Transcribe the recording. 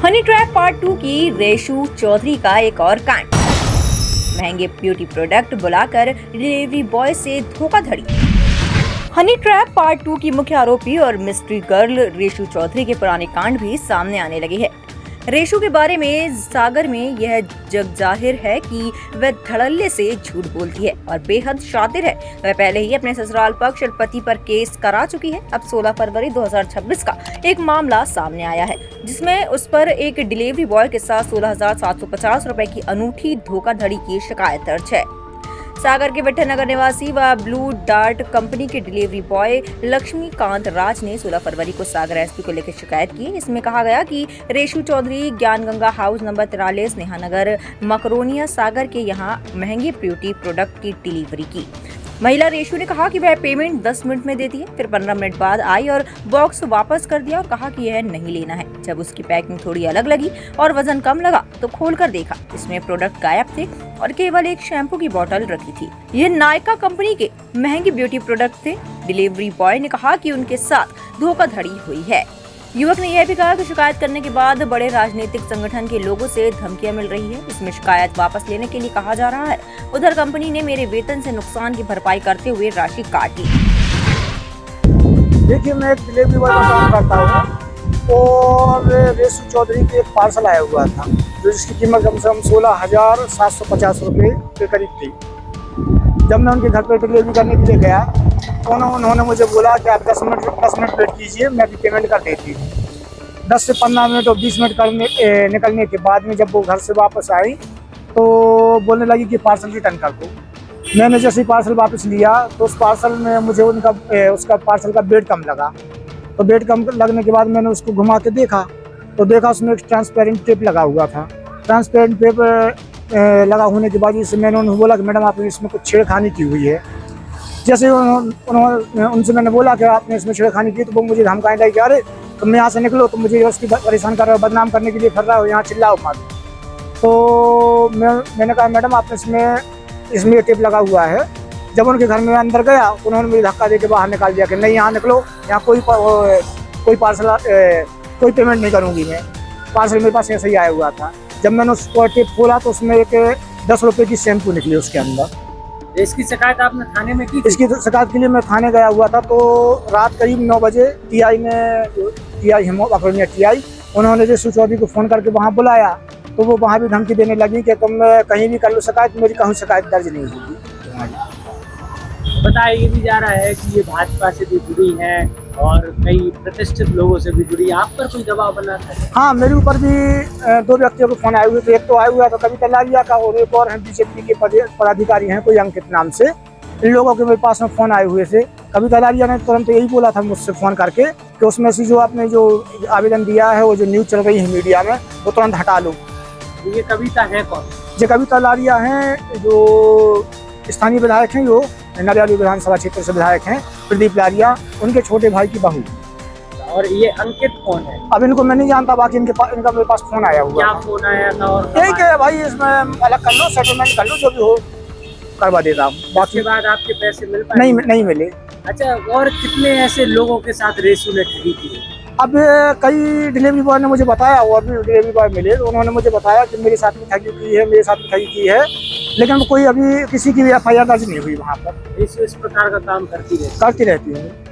Honey trap part 2 की रेशु चौधरी का एक और कांड। महंगे ब्यूटी प्रोडक्ट बुलाकर डिलीवरी बॉय से धोखाधड़ी। हनी ट्रैप पार्ट 2 की मुख्य आरोपी और मिस्ट्री गर्ल रेशु चौधरी के पुराने कांड भी सामने आने लगे हैं। रेशु के बारे में सागर में यह जग जाहिर है कि वह धड़ल्ले से झूठ बोलती है और बेहद शातिर है। वह पहले ही अपने ससुराल पक्ष और पति पर केस करा चुकी है। अब 16 फरवरी 2026 का एक मामला सामने आया है, जिसमें उस पर एक डिलीवरी बॉय के साथ 16,750 रुपए की अनूठी धोखाधड़ी की शिकायत दर्ज है। सागर के विठ्ठलनगर निवासी व ब्लू डार्ट कंपनी के डिलीवरी बॉय लक्ष्मीकांत राज ने 16 फरवरी को सागर एसपी को लेकर शिकायत की। इसमें कहा गया कि रेशु चौधरी ज्ञान गंगा हाउस नंबर 43 नेहानगर मकरोनिया सागर के यहां महंगे ब्यूटी प्रोडक्ट की डिलीवरी की। महिला रेशु ने कहा कि वह पेमेंट 10 मिनट में देती है, फिर 15 मिनट बाद आई और बॉक्स वापस कर दिया और कहा कि यह नहीं लेना है। जब उसकी पैकिंग थोड़ी अलग लगी और वजन कम लगा तो खोलकर देखा, इसमें प्रोडक्ट गायब थे और केवल एक शैम्पू की बोतल रखी थी। ये नायका कंपनी के महंगे ब्यूटी प्रोडक्ट थे। डिलीवरी बॉय ने कहा कि उनके साथ धोखाधड़ी हुई है। युवक ने यह भी कहा कि शिकायत करने के बाद बड़े राजनीतिक संगठन के लोगों से धमकियां मिल रही है। इसमें शिकायत वापस लेने के लिए कहा जा रहा है। उधर कंपनी ने मेरे वेतन से नुकसान की भरपाई करते हुए राशि काट ली। देखिए, मैं एक डिलीवरी बॉय का काम करता हूँ और रेशु चौधरी के एक पार्सल आया हुआ था, जो जिसकी कीमत कम से कम 16,750 रुपये के करीब थी। जब मैं उनके घर पर डिलीवरी करने के लिए गया तो उन्होंने मुझे बोला कि आप 10 मिनट वेट कीजिए, मैं अभी पेमेंट कर देती हूँ। 10 से 15 मिनट और 20 मिनट निकलने के बाद में जब वो घर से वापस आई तो बोलने लगी कि पार्सल रिटर्न कर दो। मैंने जैसे ही पार्सल वापस लिया तो उस पार्सल में मुझे उसका पार्सल का वेट कम लगा। तो वेट कम लगने के बाद मैंने उसको घुमा के देखा तो देखा उसमें एक ट्रांसपेरेंट टेप लगा हुआ था। ट्रांसपेरेंट टेप लगा होने के बाद मैंने उन्हें बोला कि मैडम आपने इसमें कुछ छेड़खानी की हुई है। जैसे उनसे मैंने बोला कि आपने इसमें छेड़खानी की तो वो मुझे धमकाने लगे कि अरे तुम यहाँ से निकलो, तुम मुझे उसकी परेशान कर रहे हो, बदनाम करने के लिए कर रहे हो, यहाँ चिल्लाओ मत। तो मैंने कहा मैडम आपने इसमें टेप लगा हुआ है। जब उनके घर में अंदर गया तो उन्होंने मुझे धक्का देके बाहर निकाल दिया कि नहीं यहाँ निकलो, यहाँ कोई पार्सल कोई पेमेंट नहीं करूँगी मैं। पार्सल मेरे पास ऐसे ही आया हुआ था। जब मैंने उसको टेप खोला तो उसमें एक 10 रुपये की शैम्पू निकली उसके अंदर। इसकी शिकायत आपने थाने में की थी? इसकी शिकायत के लिए मैं थाने गया हुआ था। तो रात करीब 9 बजे टीआई उन्होंने रेशु चौधरी को फ़ोन करके वहाँ बुलाया तो वो वहाँ भी धमकी देने लगी कि तुम कहीं भी कर लो शिकायत, मेरी कहीं शिकायत दर्ज नहीं होगी। बताया ये भी जा रहा है कि ये भाजपा से भी जुड़ी है और कई प्रतिष्ठित लोगों से भी जुड़ी है। आप पर कोई दबाव बना था? हाँ, मेरे ऊपर भी 2 व्यक्तियों को फ़ोन आए हुए थे। एक तो आया हुआ था कविता लालिया का और एक और हैं बीजेपी के पदाधिकारी हैं कोई अंकित नाम से। इन लोगों के मेरे पास में फ़ोन आए हुए थे। कविता लालिया ने तुरंत यही बोला था मुझसे फ़ोन करके कि उसमें से जो आपने जो आवेदन दिया है वो जो न्यूज़ चल रही है मीडिया में वो तुरंत हटा लो। ये कविता है कौन? ये कविता लालिया हैं जो स्थानीय विधायक हैं, जो नरियाली विधानसभा क्षेत्र से विधायक हैं, प्रदीप लालिया, उनके छोटे भाई की बहू। और ये अंकित कौन है? अब इनको मैं नहीं जानता, बाकी इनका मेरे पास फोन आया हुआ। क्या फोन आया था? और यही कि भाई इसमें अलग कर लो, सेटलमेंट कर लो, जो भी हो करवा देता हूँ। बाकी बाद आपके पैसे मिल पाए? नहीं मिले। अच्छा, और कितने ऐसे लोगों के साथ रेशु ने ठगी की? अब कई डिलीवरी बॉय ने मुझे बताया और भी डिलीवरी बॉय मिले तो उन्होंने मुझे बताया कि मेरे साथ भी ठगी की है, मेरे साथ भी ठगी की है, लेकिन कोई अभी किसी की भी FIR दर्ज नहीं हुई वहाँ पर। इस प्रकार का काम करती रहती है।